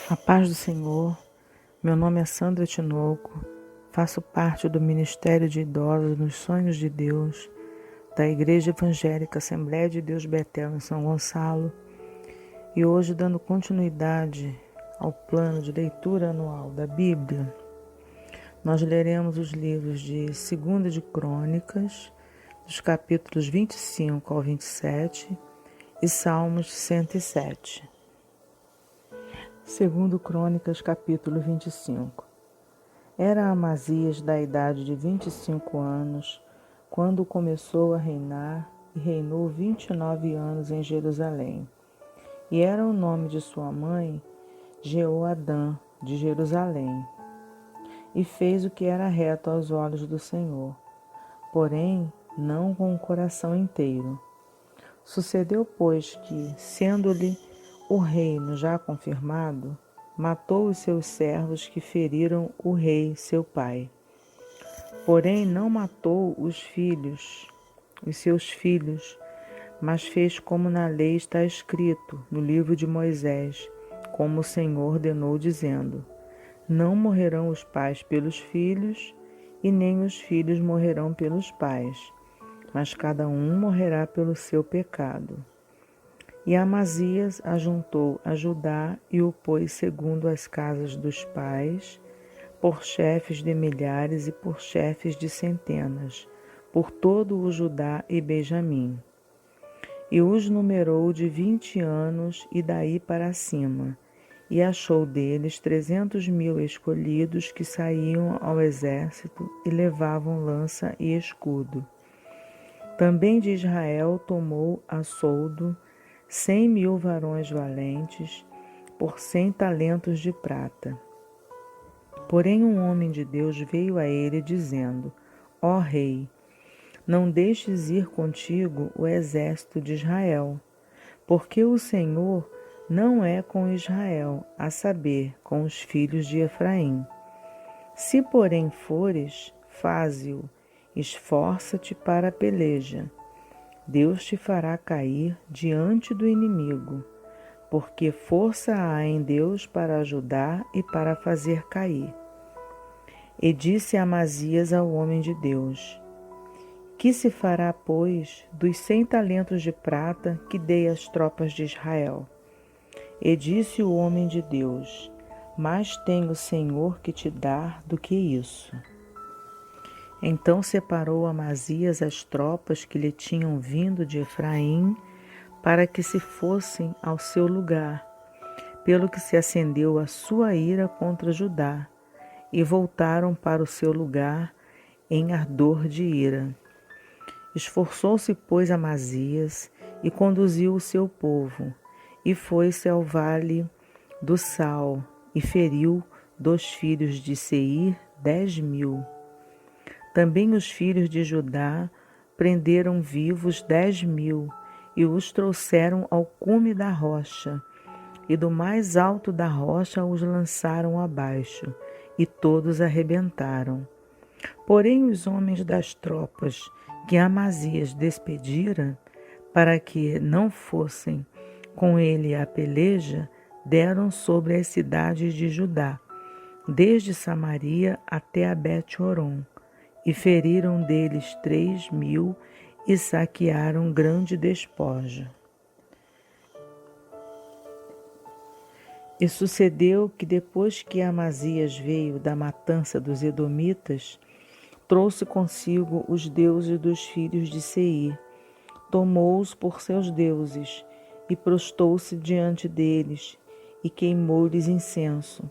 A paz do Senhor, meu nome é Sandra Tinoco, faço parte do Ministério de Idosos nos Sonhos de Deus, da Igreja Evangélica Assembleia de Deus Betel em São Gonçalo, e hoje dando continuidade ao plano de leitura anual da Bíblia, nós leremos os livros de 2 de Crônicas, dos capítulos 25 ao 27 e Salmos 107. 2 Crônicas, capítulo 25. Era Amazias da idade de 25 anos, quando começou a reinar, e reinou 29 anos em Jerusalém. E era o nome de sua mãe, Jeoadã, de Jerusalém. E fez o que era reto aos olhos do Senhor, porém não com o coração inteiro. Sucedeu, pois, que, sendo-lhe o reino já confirmado, matou os seus servos que feriram o rei, seu pai. Porém, não matou os seus filhos, mas fez como na lei está escrito, no livro de Moisés, como o Senhor ordenou, dizendo: não morrerão os pais pelos filhos, e nem os filhos morrerão pelos pais, mas cada um morrerá pelo seu pecado. E Amazias ajuntou a Judá e o pôs segundo as casas dos pais, por chefes de milhares e por chefes de centenas, por todo o Judá e Benjamim. E os numerou de 20 anos e daí para cima, e achou deles 300.000 escolhidos que saíam ao exército e levavam lança e escudo. Também de Israel tomou a soldo 100.000 varões valentes, por 100 talentos de prata. Porém um homem de Deus veio a ele, dizendo: ó rei, não deixes ir contigo o exército de Israel, porque o Senhor não é com Israel, a saber, com os filhos de Efraim. Se, porém, fores, faze-o, esforça-te para a peleja. Deus te fará cair diante do inimigo, porque força há em Deus para ajudar e para fazer cair. E disse Amazias ao homem de Deus: que se fará, pois, dos 100 talentos de prata que dei às tropas de Israel? E disse o homem de Deus: mais tem o Senhor que te dar do que isso. Então separou Amazias as tropas que lhe tinham vindo de Efraim, para que se fossem ao seu lugar, pelo que se acendeu a sua ira contra Judá, e voltaram para o seu lugar em ardor de ira. Esforçou-se, pois, Amazias, e conduziu o seu povo, e foi-se ao vale do Sal, e feriu dos filhos de Seir 10.000. Também os filhos de Judá prenderam vivos 10.000, e os trouxeram ao cume da rocha, e do mais alto da rocha os lançaram abaixo, e todos arrebentaram. Porém os homens das tropas que Amazias despedira, para que não fossem com ele à peleja, deram sobre as cidades de Judá, desde Samaria até a Bet-horon, e feriram deles 3.000 e saquearam grande despojo. E sucedeu que depois que Amazias veio da matança dos edomitas, trouxe consigo os deuses dos filhos de Seir, tomou-os por seus deuses, e prostou-se diante deles, e queimou-lhes incenso.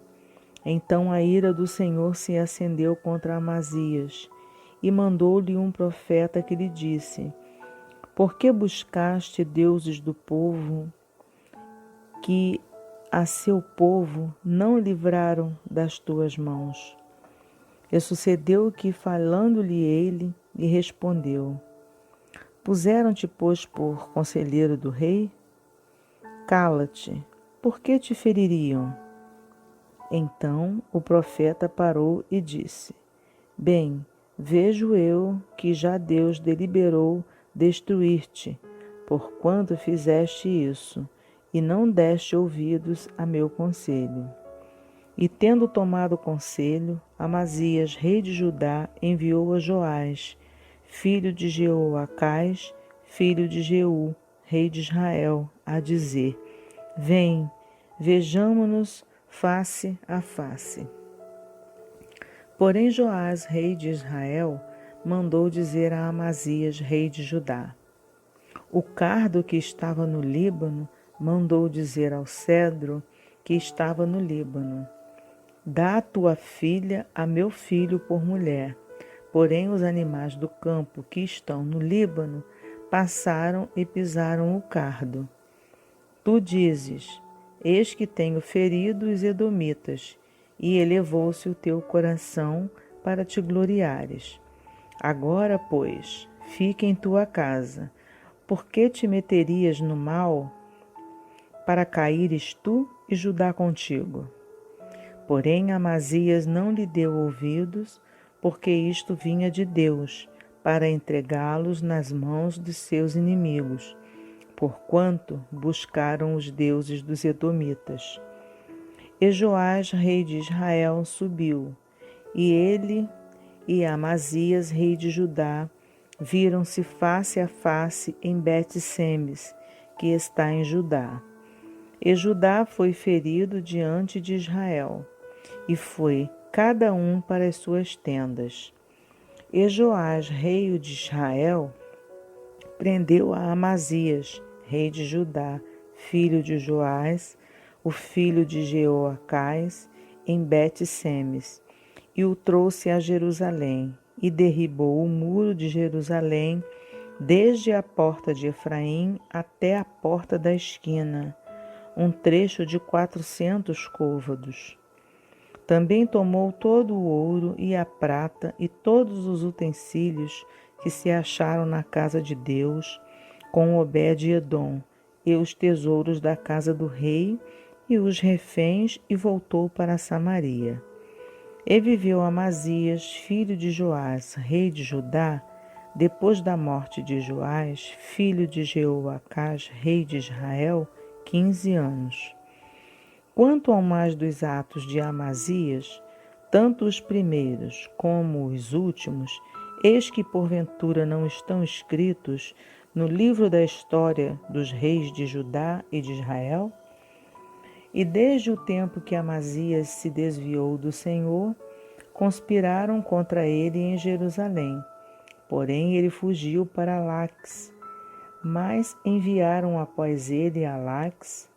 Então a ira do Senhor se acendeu contra Amazias, e mandou-lhe um profeta que lhe disse: por que buscaste deuses do povo, que a seu povo não livraram das tuas mãos? E sucedeu que, falando-lhe ele, lhe respondeu: puseram-te, pois, por conselheiro do rei? Cala-te, por que te feririam? Então o profeta parou e disse: bem, vejo eu que já Deus deliberou destruir-te, porquanto fizeste isso, e não deste ouvidos a meu conselho. E tendo tomado conselho, Amazias, rei de Judá, enviou a Joás, filho de Jeoacás, filho de Jeú, rei de Israel, a dizer: Vem, vejamo-nos face a face. Porém Joás, rei de Israel, mandou dizer a Amazias, rei de Judá: O cardo que estava no Líbano mandou dizer ao cedro que estava no Líbano: Dá a tua filha a meu filho por mulher. Porém os animais do campo que estão no Líbano passaram e pisaram o cardo. Tu dizes: Eis que tenho ferido os edomitas, e elevou-se o teu coração para te gloriares. Agora, pois, fica em tua casa. Por que te meterias no mal, para caíres tu e Judá contigo? Porém Amazias não lhe deu ouvidos, porque isto vinha de Deus, para entregá-los nas mãos de seus inimigos, porquanto buscaram os deuses dos edomitas. E Joás, rei de Israel, subiu, e ele e Amazias, rei de Judá, viram-se face a face em Bet-Semes, que está em Judá. E Judá foi ferido diante de Israel, e foi cada um para as suas tendas. E Joás, rei de Israel, prendeu a Amazias, rei de Judá, filho de Joás, o filho de Jeoacás, em Bet-Semes, e o trouxe a Jerusalém, e derribou o muro de Jerusalém, desde a porta de Efraim até a porta da esquina, um trecho de 400 côvados. Também tomou todo o ouro e a prata e todos os utensílios que se acharam na casa de Deus, com Obed-edom, e os tesouros da casa do rei e os reféns, e voltou para Samaria. E viveu Amazias, filho de Joás, rei de Judá, depois da morte de Joás, filho de Jeoacás, rei de Israel, 15 anos. Quanto ao mais dos atos de Amazias, tanto os primeiros como os últimos, eis que porventura não estão escritos no livro da história dos reis de Judá e de Israel? E desde o tempo que Amazias se desviou do Senhor, conspiraram contra ele em Jerusalém. Porém ele fugiu para Laques, mas enviaram após ele a Laques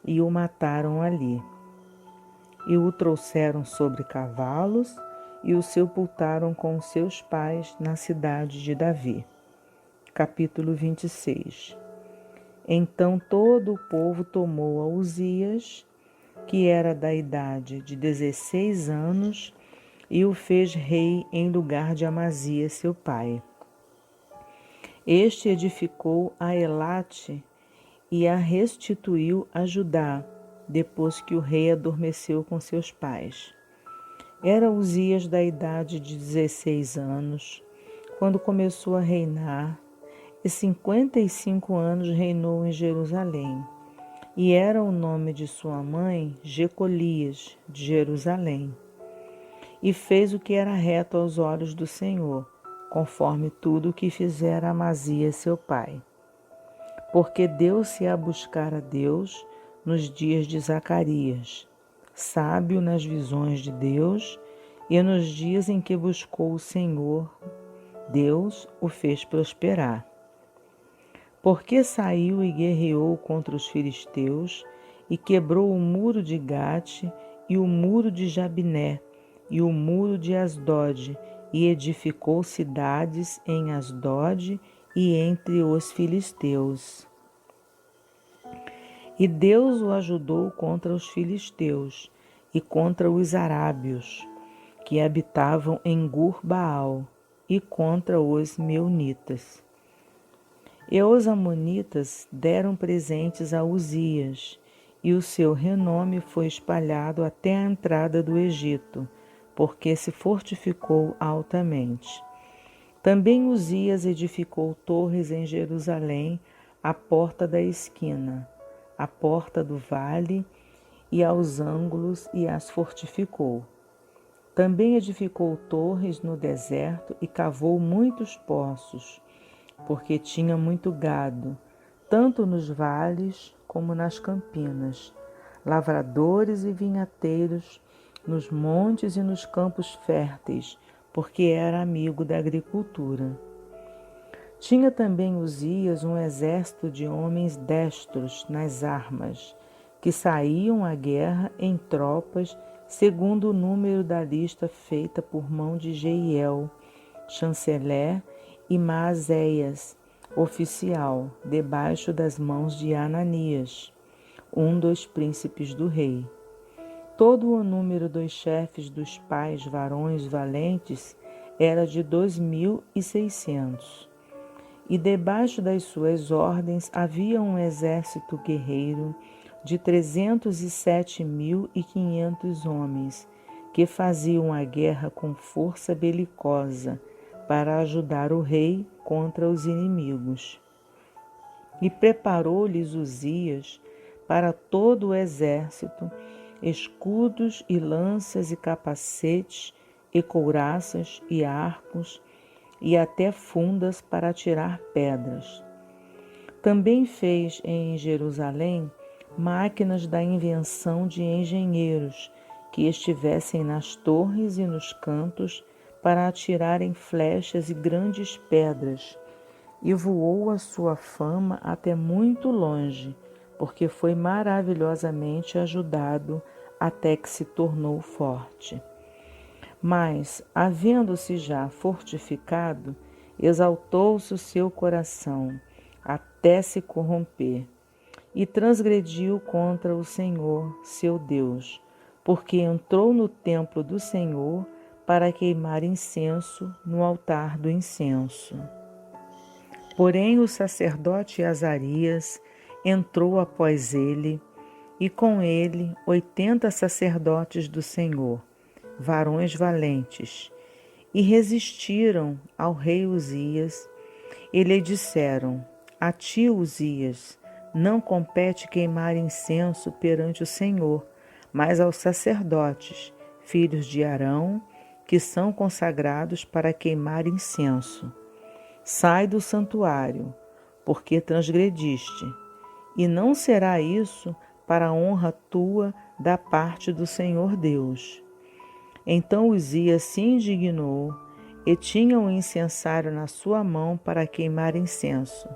e o mataram ali. E o trouxeram sobre cavalos e o sepultaram com seus pais na cidade de Davi. Capítulo 26. Então todo o povo tomou a Uzias, que era da idade de 16 anos, e o fez rei em lugar de Amazias, seu pai. Este edificou a Elate e a restituiu a Judá, depois que o rei adormeceu com seus pais. Era Uzias da idade de 16 anos, quando começou a reinar, e 55 anos reinou em Jerusalém. E era o nome de sua mãe Jecolias, de Jerusalém. E fez o que era reto aos olhos do Senhor, conforme tudo o que fizera Amazias seu pai. Porque deu-se a buscar a Deus nos dias de Zacarias, sábio nas visões de Deus, e nos dias em que buscou o Senhor, Deus o fez prosperar. Porque saiu e guerreou contra os filisteus, e quebrou o muro de Gate, e o muro de Jabiné, e o muro de Asdod, e edificou cidades em Asdod e entre os filisteus. E Deus o ajudou contra os filisteus e contra os arábios, que habitavam em Gur-Baal, e contra os meunitas. E os amonitas deram presentes a Uzias, e o seu renome foi espalhado até a entrada do Egito, porque se fortificou altamente. Também Uzias edificou torres em Jerusalém, à porta da esquina, a porta do vale e aos ângulos e as fortificou. Também edificou torres no deserto e cavou muitos poços, porque tinha muito gado, tanto nos vales como nas campinas, lavradores e vinhateiros nos montes e nos campos férteis, porque era amigo da agricultura. Tinha também Uzias um exército de homens destros nas armas, que saíam à guerra em tropas, segundo o número da lista feita por mão de Jeiel, chanceler, e Maazéias, oficial, debaixo das mãos de Ananias, um dos príncipes do rei. Todo o número dos chefes dos pais varões valentes era de 2.600. E debaixo das suas ordens havia um exército guerreiro de 307.500 homens, que faziam a guerra com força belicosa para ajudar o rei contra os inimigos. E preparou-lhes Uzias para todo o exército escudos e lanças e capacetes e couraças e arcos e até fundas para atirar pedras. Também fez em Jerusalém máquinas da invenção de engenheiros que estivessem nas torres e nos cantos para atirarem flechas e grandes pedras, e voou a sua fama até muito longe, porque foi maravilhosamente ajudado até que se tornou forte. Mas, havendo-se já fortificado, exaltou-se o seu coração, até se corromper, e transgrediu contra o Senhor, seu Deus, porque entrou no templo do Senhor para queimar incenso no altar do incenso. Porém, o sacerdote Azarias entrou após ele, e com ele 80 sacerdotes do Senhor, varões valentes, e resistiram ao rei Uzias, e lhe disseram: A ti, Uzias, não compete queimar incenso perante o Senhor, mas aos sacerdotes, filhos de Arão, que são consagrados para queimar incenso. Sai do santuário, porque transgrediste, e não será isso para a honra tua da parte do Senhor Deus. Então Uzias se indignou e tinha um incensário na sua mão para queimar incenso.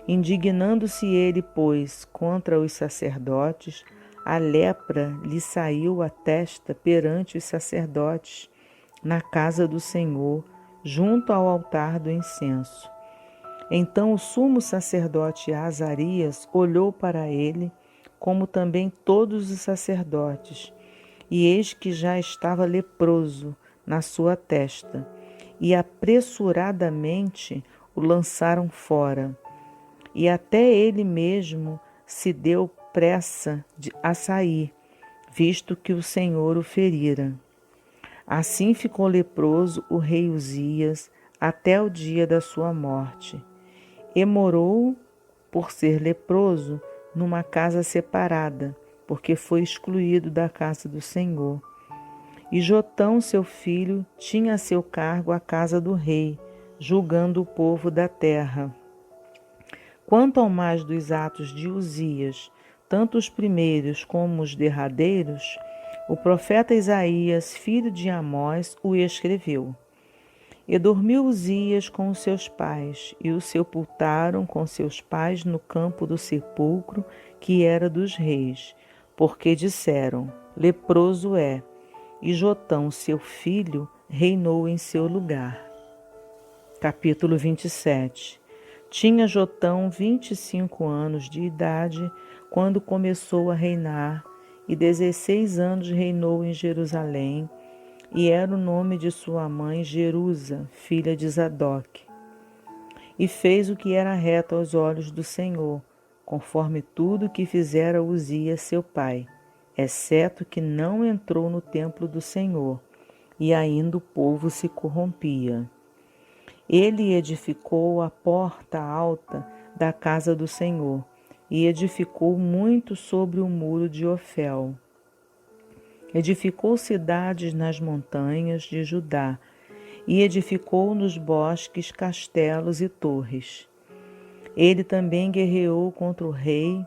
Indignando-se ele, pois, contra os sacerdotes, a lepra lhe saiu à testa perante os sacerdotes, na casa do Senhor, junto ao altar do incenso. Então o sumo sacerdote Azarias olhou para ele, como também todos os sacerdotes, e eis que já estava leproso na sua testa, e apressuradamente o lançaram fora. E até ele mesmo se deu pressa a sair, visto que o Senhor o ferira. Assim ficou leproso o rei Uzias até o dia da sua morte. E morou, por ser leproso, numa casa separada, porque foi excluído da casa do Senhor. E Jotão, seu filho, tinha a seu cargo a casa do rei, julgando o povo da terra. Quanto ao mais dos atos de Uzias, tanto os primeiros como os derradeiros, o profeta Isaías, filho de Amós, o escreveu. E dormiu Uzias com os seus pais, e o sepultaram com seus pais no campo do sepulcro, que era dos reis, porque disseram: leproso é, e Jotão, seu filho, reinou em seu lugar. Capítulo 27. Tinha Jotão 25 anos de idade quando começou a reinar, e 16 anos reinou em Jerusalém, e era o nome de sua mãe Jerusa, filha de Zadok. E fez o que era reto aos olhos do Senhor, conforme tudo que fizera Uzias seu pai, exceto que não entrou no templo do Senhor, e ainda o povo se corrompia. Ele edificou a porta alta da casa do Senhor, e edificou muito sobre o muro de Ofel. Edificou cidades nas montanhas de Judá, e edificou nos bosques castelos e torres. Ele também guerreou contra o rei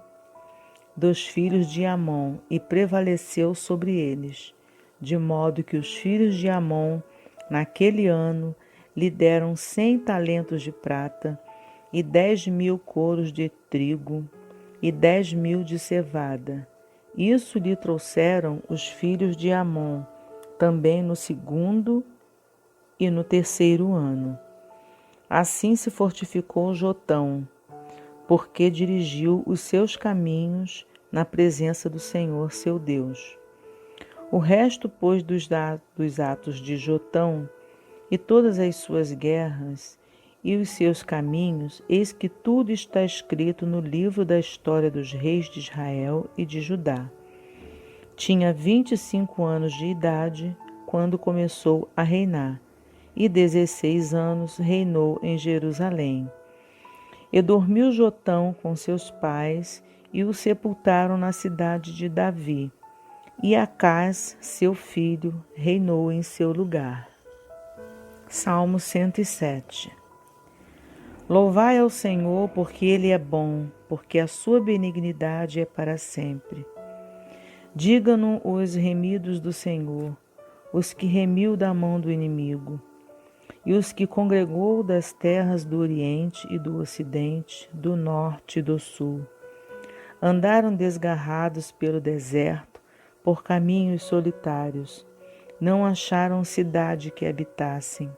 dos filhos de Amon e prevaleceu sobre eles, de modo que os filhos de Amon, naquele ano, lhe deram 100 talentos de prata e 10.000 coros de trigo e 10.000 de cevada. Isso lhe trouxeram os filhos de Amon, também no segundo e no terceiro ano. Assim se fortificou Jotão, porque dirigiu os seus caminhos na presença do Senhor seu Deus. O resto, pois, dos atos de Jotão e todas as suas guerras e os seus caminhos, eis que tudo está escrito no livro da história dos reis de Israel e de Judá. Tinha 25 anos de idade quando começou a reinar, e 16 anos reinou em Jerusalém. E dormiu Jotão com seus pais, e o sepultaram na cidade de Davi. E Acás, seu filho, reinou em seu lugar. Salmo 107. Louvai ao Senhor, porque Ele é bom, porque a sua benignidade é para sempre. Digam-no os remidos do Senhor, os que remiu da mão do inimigo, e os que congregou das terras do Oriente e do Ocidente, do Norte e do Sul. Andaram desgarrados pelo deserto, por caminhos solitários. Não acharam cidade que habitassem.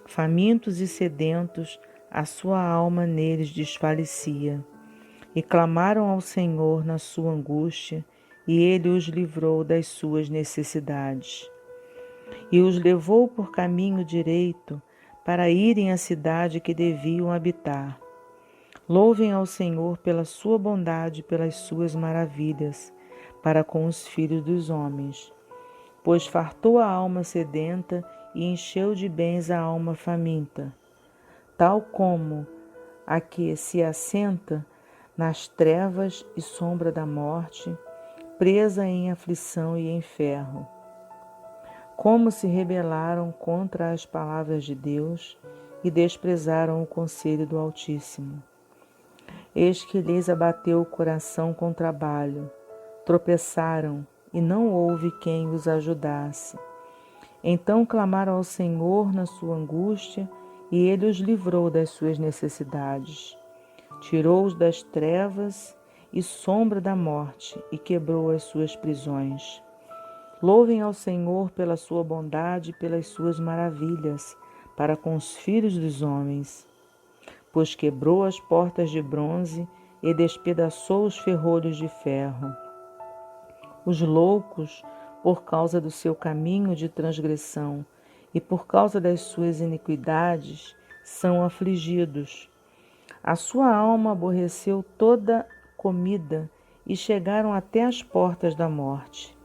Famintos e sedentos, a sua alma neles desfalecia. E clamaram ao Senhor na sua angústia, e Ele os livrou das suas necessidades. E os levou por caminho direito, para irem à cidade que deviam habitar. Louvem ao Senhor pela sua bondade e pelas suas maravilhas, para com os filhos dos homens. Pois fartou a alma sedenta e encheu de bens a alma faminta, tal como a que se assenta nas trevas e sombra da morte, presa em aflição e em ferro. Como se rebelaram contra as palavras de Deus e desprezaram o conselho do Altíssimo. Eis que lhes abateu o coração com trabalho, tropeçaram e não houve quem os ajudasse. Então clamaram ao Senhor na sua angústia, e Ele os livrou das suas necessidades. Tirou-os das trevas e sombra da morte, e quebrou as suas prisões. Louvem ao Senhor pela sua bondade e pelas suas maravilhas, para com os filhos dos homens. Pois quebrou as portas de bronze e despedaçou os ferrolhos de ferro. Os loucos, por causa do seu caminho de transgressão e por causa das suas iniquidades, são afligidos. A sua alma aborreceu toda comida e chegaram até as portas da morte.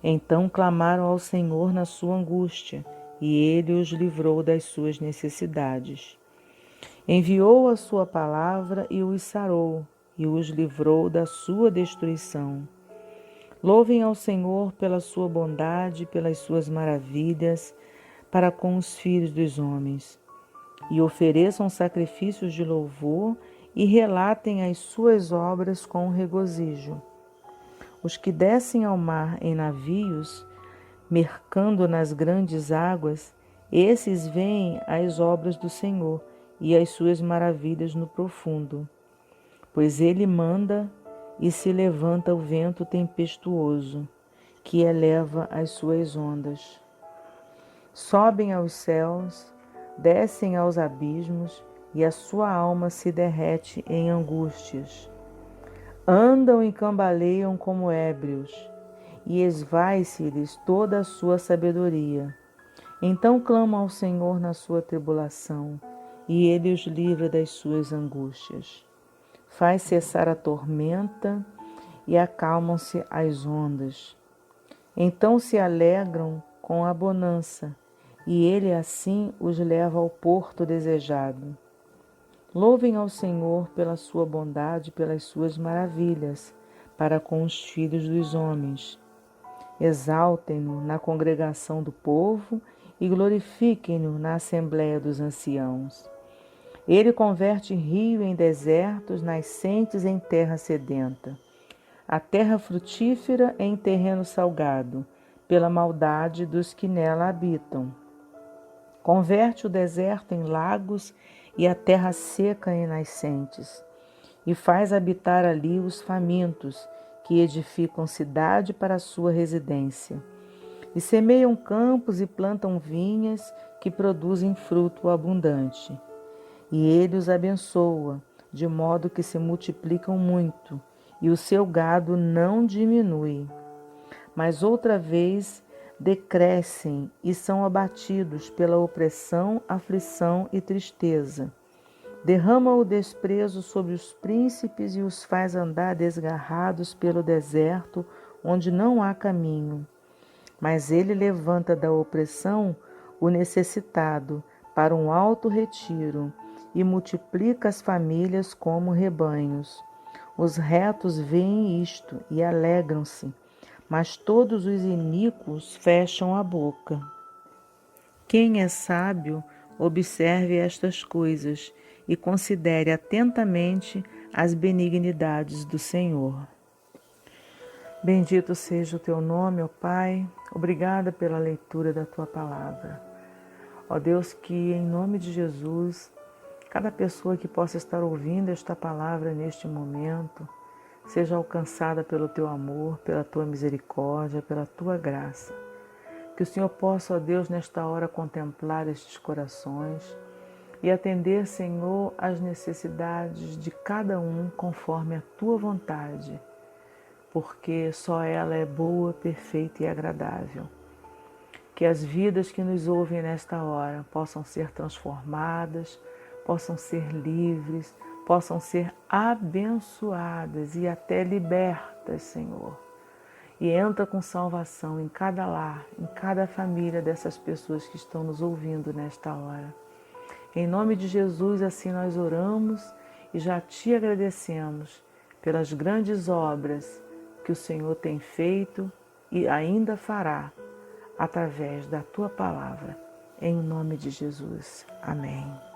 Então clamaram ao Senhor na sua angústia, e Ele os livrou das suas necessidades. Enviou a sua palavra e os sarou, e os livrou da sua destruição. Louvem ao Senhor pela sua bondade e pelas suas maravilhas para com os filhos dos homens. E ofereçam sacrifícios de louvor e relatem as suas obras com regozijo. Os que descem ao mar em navios, mercando nas grandes águas, esses veem as obras do Senhor e as suas maravilhas no profundo. Pois Ele manda e se levanta o vento tempestuoso, que eleva as suas ondas. Sobem aos céus, descem aos abismos, e a sua alma se derrete em angústias. Andam e cambaleiam como ébrios, e esvai-se-lhes toda a sua sabedoria. Então clamam ao Senhor na sua tribulação, e Ele os livra das suas angústias. Faz cessar a tormenta e acalmam-se as ondas. Então se alegram com a bonança, e Ele assim os leva ao porto desejado. Louvem ao Senhor pela sua bondade e pelas suas maravilhas para com os filhos dos homens. Exaltem-no na congregação do povo e glorifiquem-no na assembléia dos anciãos. Ele converte rio em desertos, nascentes em terra sedenta, a terra frutífera em terreno salgado, pela maldade dos que nela habitam. Converte o deserto em lagos e a terra seca em nascentes, e faz habitar ali os famintos, que edificam cidade para a sua residência, e semeiam campos e plantam vinhas que produzem fruto abundante. E ele os abençoa, de modo que se multiplicam muito, e o seu gado não diminui. Mas outra vez decrescem e são abatidos pela opressão, aflição e tristeza. Derrama o desprezo sobre os príncipes e os faz andar desgarrados pelo deserto, onde não há caminho. Mas ele levanta da opressão o necessitado para um alto retiro e multiplica as famílias como rebanhos. Os retos veem isto e alegram-se, mas todos os iníquos fecham a boca. Quem é sábio, observe estas coisas e considere atentamente as benignidades do Senhor. Bendito seja o teu nome, ó Pai. Obrigada pela leitura da tua palavra. Ó Deus, que em nome de Jesus, cada pessoa que possa estar ouvindo esta palavra neste momento, seja alcançada pelo teu amor, pela tua misericórdia, pela tua graça. Que o Senhor possa, ó Deus, nesta hora contemplar estes corações e atender, Senhor, às necessidades de cada um conforme a tua vontade, porque só ela é boa, perfeita e agradável. Que as vidas que nos ouvem nesta hora possam ser transformadas, possam ser livres, possam ser abençoadas e até libertas, Senhor. E entra com salvação em cada lar, em cada família dessas pessoas que estão nos ouvindo nesta hora. Em nome de Jesus, assim nós oramos e já te agradecemos pelas grandes obras que o Senhor tem feito e ainda fará através da tua palavra. Em nome de Jesus. Amém.